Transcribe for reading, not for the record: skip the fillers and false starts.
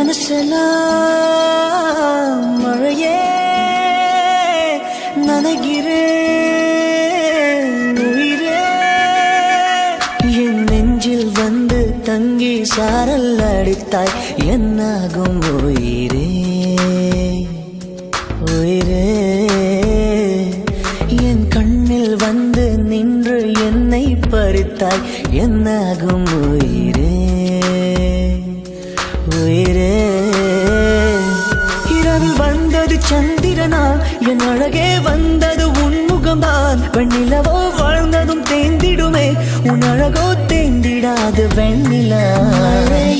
மனசெல்லாம் மழையே நனைகிறேன் உயிரே என் நெஞ்சில் வந்து தங்கி சாரல் அடித்தாய் என்னாகும் உயிரே உயிரே என் கண்ணில் வந்து நின்று என்னை பறித்தாய் என்னாகும் உயிரே உயிரே இரவில் வந்தது சந்திரனா என் அழகே வந்தது உன்முகம்தான் வெண்ணிலவோ வாழ்ந்ததும் தேந்திடுமே உன் அழகோ தேந்திடாது வெண்ணிலா